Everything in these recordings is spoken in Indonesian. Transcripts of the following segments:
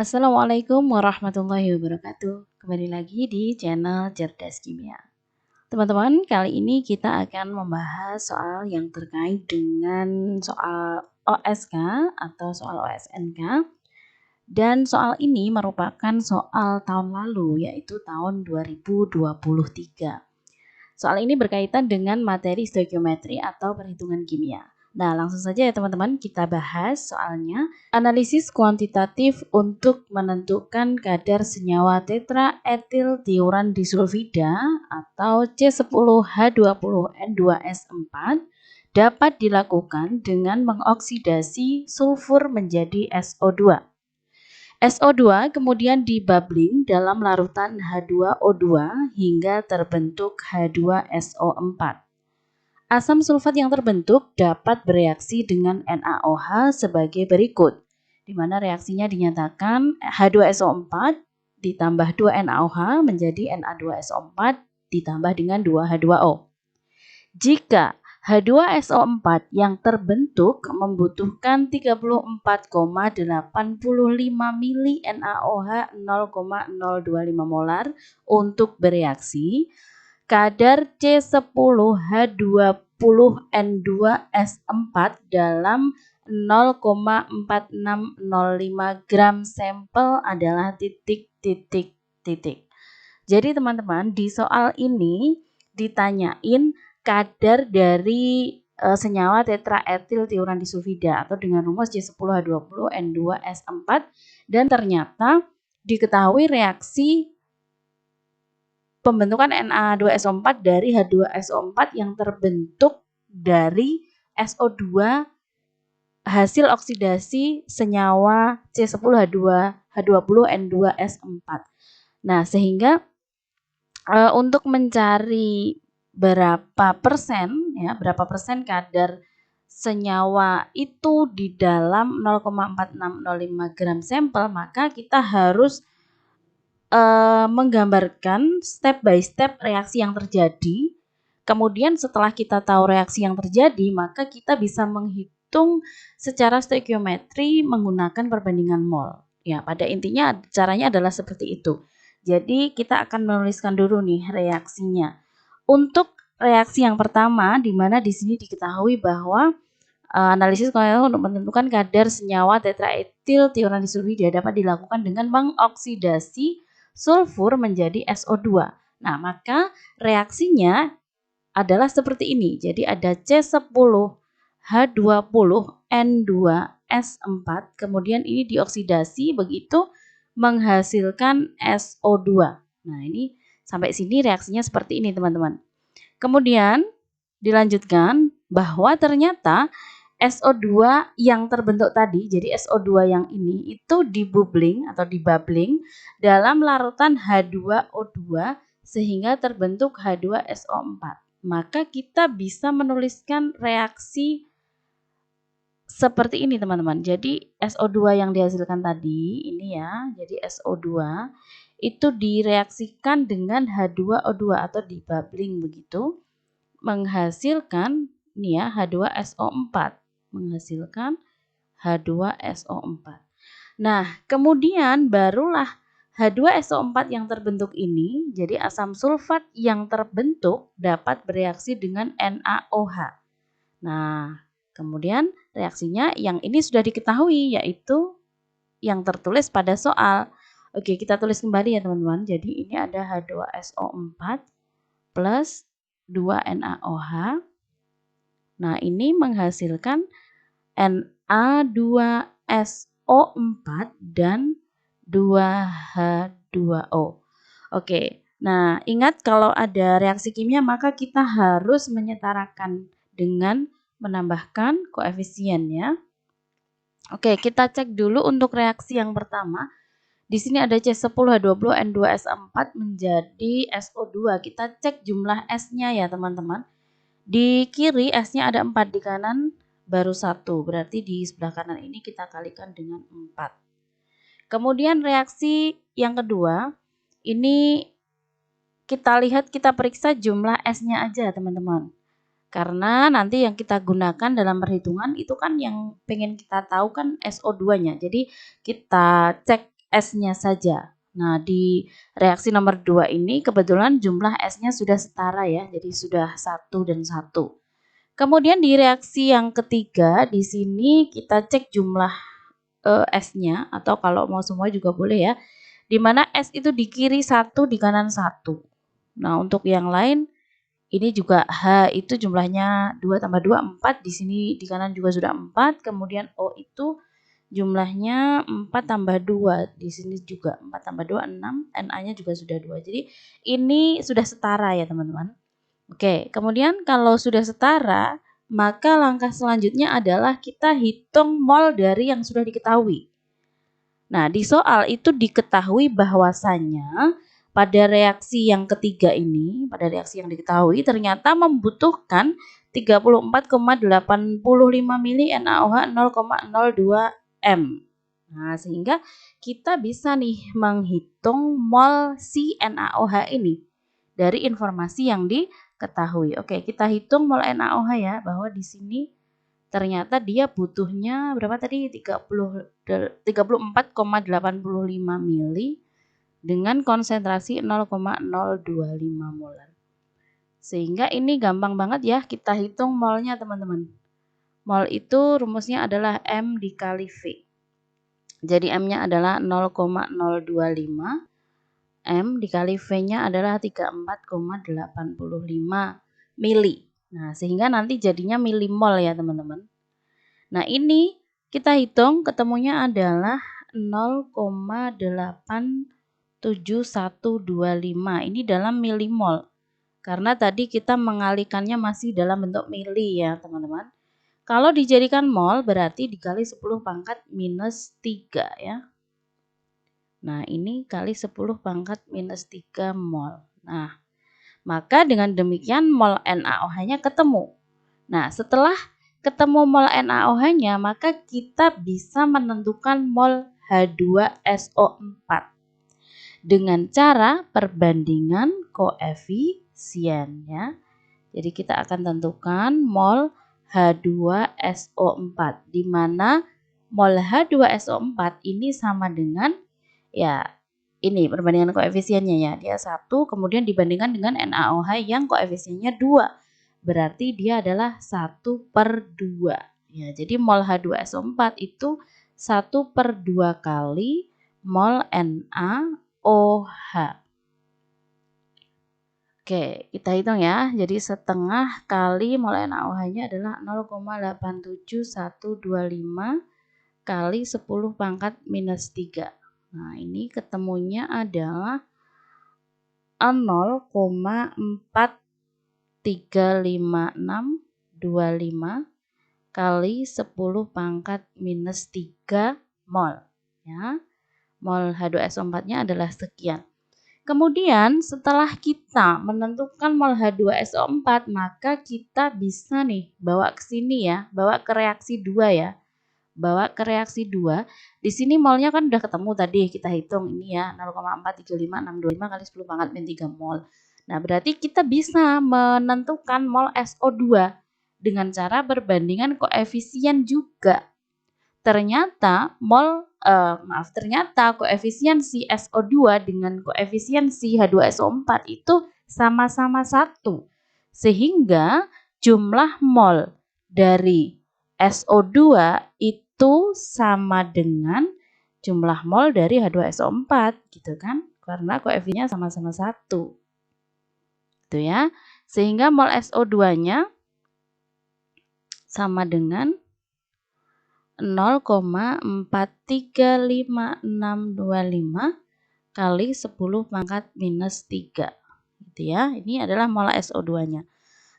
Assalamualaikum warahmatullahi wabarakatuh. Kembali lagi di channel Cerdas Kimia. Teman-teman, kali ini kita akan membahas soal yang terkait dengan soal OSK atau soal OSNK. Dan soal ini merupakan soal tahun lalu, yaitu tahun 2023. Soal ini berkaitan dengan materi stoikiometri atau perhitungan kimia. Nah, langsung saja ya teman-teman, kita bahas soalnya. Analisis kuantitatif untuk menentukan kadar senyawa tetraetiltiuran disulfida atau C10H20N2S4 dapat dilakukan dengan mengoksidasi sulfur menjadi SO2. SO2 kemudian dibubbling dalam larutan H2O2 hingga terbentuk H2SO4. Asam sulfat yang terbentuk dapat bereaksi dengan NaOH sebagai berikut, di mana reaksinya dinyatakan H2SO4 ditambah 2 NaOH menjadi Na2SO4 ditambah dengan 2 H2O. Jika H2SO4 yang terbentuk membutuhkan 34,85 mili NaOH 0,025 molar untuk bereaksi, kadar C10H20N2S4 dalam 0,4605 gram sampel adalah titik. Jadi teman-teman, di soal ini ditanyain kadar dari senyawa tetraetiltiuran disulfida atau dengan rumus C10H20N2S4 dan ternyata diketahui reaksi pembentukan Na2SO4 dari H2SO4 yang terbentuk dari SO2 hasil oksidasi senyawa C10H20N2S4. Nah, sehingga untuk mencari berapa persen kadar senyawa itu di dalam 0,4605 gram sampel, maka kita harus menggambarkan step by step reaksi yang terjadi. Kemudian setelah kita tahu reaksi yang terjadi, maka kita bisa menghitung secara stoikiometri menggunakan perbandingan mol. Ya, pada intinya caranya adalah seperti itu. Jadi kita akan menuliskan dulu nih reaksinya. Untuk reaksi yang pertama, di mana di sini diketahui bahwa analisis untuk menentukan kadar senyawa tetraetiltiuran disulfida dapat dilakukan dengan mengoksidasi sulfur menjadi SO2. Nah, maka reaksinya adalah seperti ini. Jadi ada C10H20N2S4, kemudian ini dioksidasi begitu menghasilkan SO2. Nah, ini sampai sini reaksinya seperti ini, teman-teman. Kemudian dilanjutkan bahwa ternyata SO2 yang terbentuk tadi, jadi SO2 yang ini itu dibubbling atau dibubbling dalam larutan H2O2 sehingga terbentuk H2SO4. Maka kita bisa menuliskan reaksi seperti ini, teman-teman. Jadi SO2 yang dihasilkan tadi ini ya, jadi SO2 itu direaksikan dengan H2O2 atau dibubbling begitu, menghasilkan ini ya H2SO4, menghasilkan H2SO4. Nah, kemudian barulah H2SO4 yang terbentuk ini, jadi asam sulfat yang terbentuk dapat bereaksi dengan NaOH. Nah, kemudian reaksinya yang ini sudah diketahui, yaitu yang tertulis pada soal. Oke, kita tulis kembali ya teman-teman. Jadi ini ada H2SO4 plus 2 NaOH. Nah, ini menghasilkan Na2SO4 dan 2H2O. Oke, nah ingat kalau ada reaksi kimia maka kita harus menyetarakan dengan menambahkan koefisien ya. Oke, kita cek dulu untuk reaksi yang pertama. Di sini ada C10H20N2S4 menjadi SO2. Kita cek jumlah S-nya ya teman-teman. Di kiri S-nya ada 4, di kanan baru 1. Berarti di sebelah kanan ini kita kalikan dengan 4. Kemudian reaksi yang kedua, ini kita lihat, kita periksa jumlah S-nya aja teman-teman. Karena nanti yang kita gunakan dalam perhitungan itu kan yang pengen kita tahu kan SO2-nya. Jadi kita cek S-nya saja. Nah, di reaksi nomor 2 ini kebetulan jumlah S-nya sudah setara ya, jadi sudah 1 dan 1. Kemudian di reaksi yang ketiga, di sini kita cek jumlah S-nya, atau kalau mau semua juga boleh ya, di mana S itu di kiri 1, di kanan 1. Nah, untuk yang lain, ini juga H itu jumlahnya 2 tambah 2, 4. Di sini di kanan juga sudah 4. Kemudian O itu jumlahnya 4 tambah 2. Di sini juga 4 tambah 2, 6. Na-nya juga sudah 2. Jadi ini sudah setara ya teman-teman. Oke, kemudian kalau sudah setara, maka langkah selanjutnya adalah kita hitung mol dari yang sudah diketahui. Nah, di soal itu diketahui bahwasannya pada reaksi yang ketiga ini, pada reaksi yang diketahui ternyata membutuhkan 34,85 mili NaOH 0,02 M. Nah, sehingga kita bisa nih menghitung mol si NaOH ini dari informasi yang diketahui. Oke, kita hitung mol NaOH ya, bahwa di sini ternyata dia butuhnya berapa tadi? 34,85 mili dengan konsentrasi 0,025 molar. Sehingga ini gampang banget ya kita hitung molnya teman-teman. Mol itu rumusnya adalah M dikali V. Jadi M-nya adalah 0,025. M dikali V-nya adalah 34,85 mili. Nah, sehingga nanti jadinya milimol ya teman-teman. Nah, ini kita hitung ketemunya adalah 0,87125. Ini dalam milimol. Karena tadi kita mengalihkannya masih dalam bentuk mili ya teman-teman. Kalau dijadikan mol berarti dikali 10 pangkat minus 3 ya. Nah, ini kali 10 pangkat minus 3 mol. Nah, maka dengan demikian mol NaOH-nya ketemu. Nah, setelah ketemu mol NaOH-nya, maka kita bisa menentukan mol H2SO4 dengan cara perbandingan koefisien ya. Jadi kita akan tentukan mol H2SO4 di mana mol H2SO4 ini sama dengan ya ini perbandingan koefisiennya ya. Dia 1 kemudian dibandingkan dengan NaOH yang koefisiennya 2. Berarti dia adalah 1/2. Ya, jadi mol H2SO4 itu 1/2 kali mol NaOH. Oke, kita hitung ya. Jadi setengah kali mol NaOH-nya adalah 0,87125 kali 10 pangkat minus 3. Nah, ini ketemunya adalah 0,43526 kali 10 pangkat minus 3 mol. Ya. Mol H2SO4-nya adalah sekian. Kemudian setelah kita menentukan mol H2SO4, maka kita bisa nih bawa ke sini ya, bawa ke reaksi 2 ya. Bawa ke reaksi 2. Di sini molnya kan udah ketemu tadi, kita hitung ini ya 0,435625 kali 10 pangkat min 3 mol. Nah, berarti kita bisa menentukan mol SO2 dengan cara perbandingan koefisien juga. Ternyata ternyata koefisien si SO2 dengan koefisien si H2SO4 itu sama-sama 1. Sehingga jumlah mol dari SO2 itu sama dengan jumlah mol dari H2SO4 gitu kan, karena koefisiennya sama-sama 1 gitu ya, sehingga mol SO2-nya sama dengan 0,4352625 kali 10 pangkat minus 3 gitu ya. Ini adalah mol SO2-nya.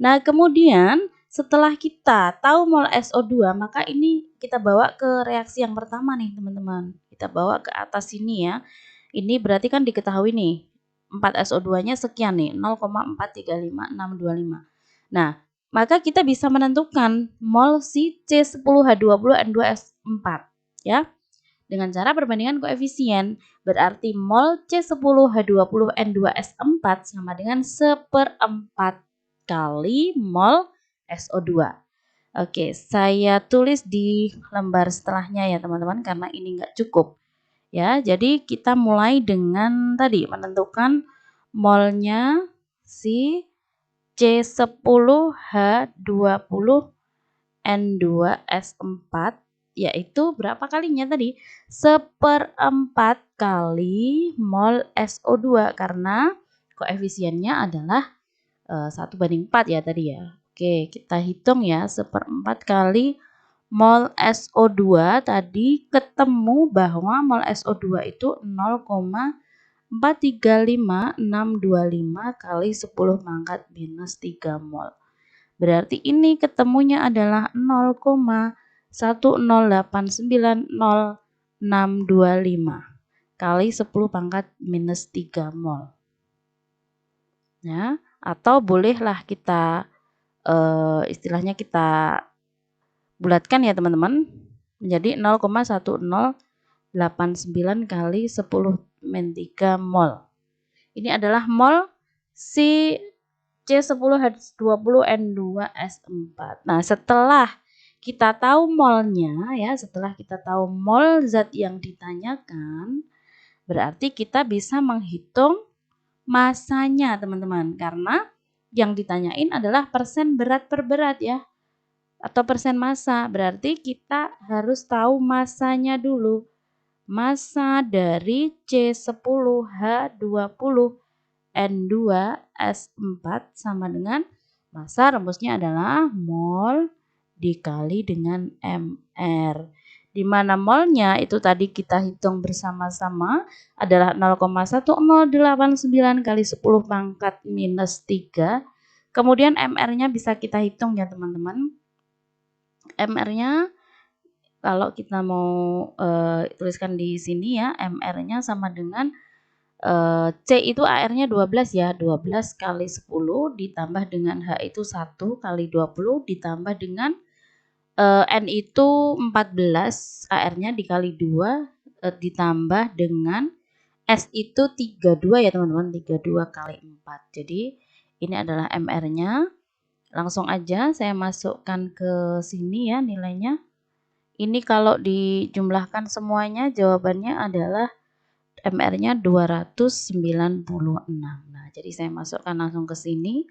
Nah, kemudian setelah kita tahu mol SO2, maka ini kita bawa ke reaksi yang pertama nih, teman-teman. Kita bawa ke atas sini ya. Ini berarti kan diketahui nih, 4SO2-nya sekian nih, 0,435625. Nah, maka kita bisa menentukan mol si C10H20N2S4 ya. Dengan cara perbandingan koefisien, berarti mol C10H20N2S4 sama dengan 1/4 kali mol SO2. Oke, saya tulis di lembar setelahnya ya teman-teman, karena ini nggak cukup. Ya, jadi kita mulai dengan tadi menentukan molnya si C10H20N2S4 yaitu berapa kalinya tadi? 1/4 kali mol SO2 karena koefisiennya adalah 1/4 ya tadi ya. Oke, kita hitung ya 1/4 kali mol SO2 tadi ketemu bahwa mol SO2 itu 0,435625 kali 10 pangkat minus 3 mol. Berarti ini ketemunya adalah 0,108900625 kali 10 pangkat minus 3 mol. Ya, atau bolehlah kita istilahnya kita bulatkan ya teman-teman menjadi 0,1089 kali 10 min 3 mol. Ini adalah mol si C10H20N2S4. Nah, setelah kita tahu molnya ya, setelah kita tahu mol zat yang ditanyakan, berarti kita bisa menghitung masanya teman-teman, karena yang ditanyain adalah persen berat per berat ya, atau persen massa. Berarti kita harus tahu masanya dulu. Massa dari C10H20N2S4 sama dengan massa rumusnya adalah mol dikali dengan mR. Di mana molnya itu tadi kita hitung bersama-sama adalah 0,1089 kali 10 pangkat minus 3. Kemudian mR-nya bisa kita hitung ya teman-teman. mR-nya kalau kita mau tuliskan di sini ya, mR-nya sama dengan C itu AR-nya 12 ya, 12 kali 10 ditambah dengan H itu 1 kali 20 ditambah dengan N itu 14, AR-nya dikali 2 ditambah dengan S itu 32 ya teman-teman, 32 kali 4. Jadi ini adalah MR-nya. Langsung aja saya masukkan ke sini ya nilainya. Ini kalau dijumlahkan semuanya jawabannya adalah MR-nya 296. Nah, jadi saya masukkan langsung ke sini.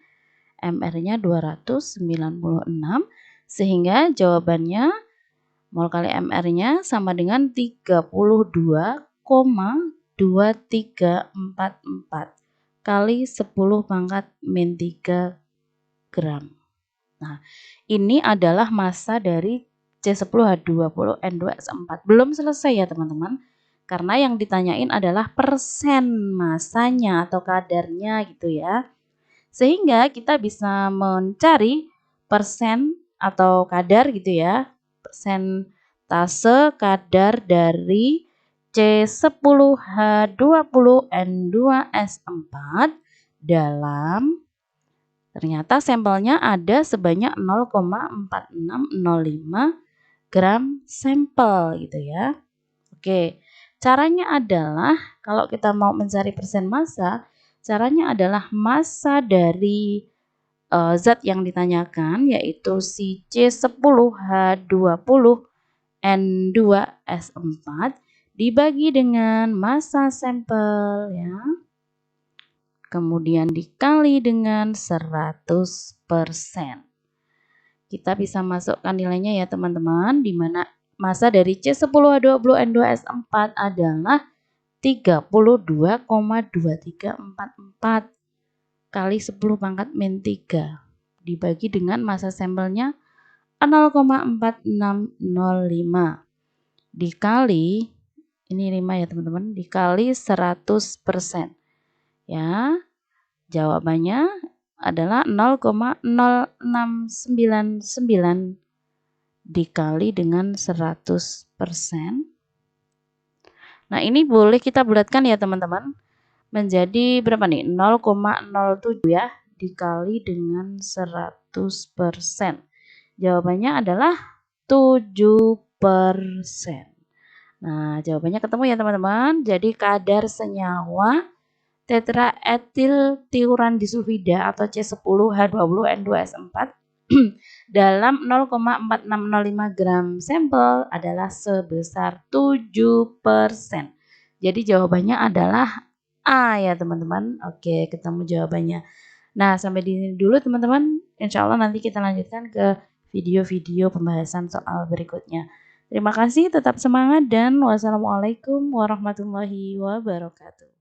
MR-nya 296 sehingga jawabannya mol kali MR-nya sama dengan 32,2344 kali 10 pangkat min 3 gram. Nah, ini adalah massa dari C10H20N2S4. Belum selesai ya teman-teman, karena yang ditanyain adalah persen massanya atau kadarnya gitu ya. Sehingga kita bisa mencari persen atau kadar gitu ya, persentase kadar dari C10H20N2S4 dalam ternyata sampelnya ada sebanyak 0,4605 gram sampel gitu ya. Oke, caranya adalah kalau kita mau mencari persen massa, caranya adalah massa dari zat yang ditanyakan yaitu si C10H20N2S4 dibagi dengan massa sampel ya. Kemudian dikali dengan 100%. Kita bisa masukkan nilainya ya teman-teman, di mana massa dari C10H20N2S4 adalah 32,2344 kali 10 pangkat min 3 dibagi dengan massa sampelnya 0,4605 dikali, ini 5 ya teman-teman, dikali 100%. Ya, jawabannya adalah 0,0699 dikali dengan 100%. Nah, ini boleh kita bulatkan ya teman-teman. Menjadi berapa nih? 0,07 ya dikali dengan 100%. Jawabannya adalah 7%. Nah, jawabannya ketemu ya teman-teman. Jadi kadar senyawa tetraetil tiuran disulfida atau C10H20N2S4 dalam 0,4605 gram sampel adalah sebesar 7%. Jadi jawabannya adalah A ya teman-teman. Oke, ketemu jawabannya. Nah, sampai di sini dulu teman-teman. Insya Allah nanti kita lanjutkan ke video-video pembahasan soal berikutnya. Terima kasih, tetap semangat dan wassalamualaikum warahmatullahi wabarakatuh.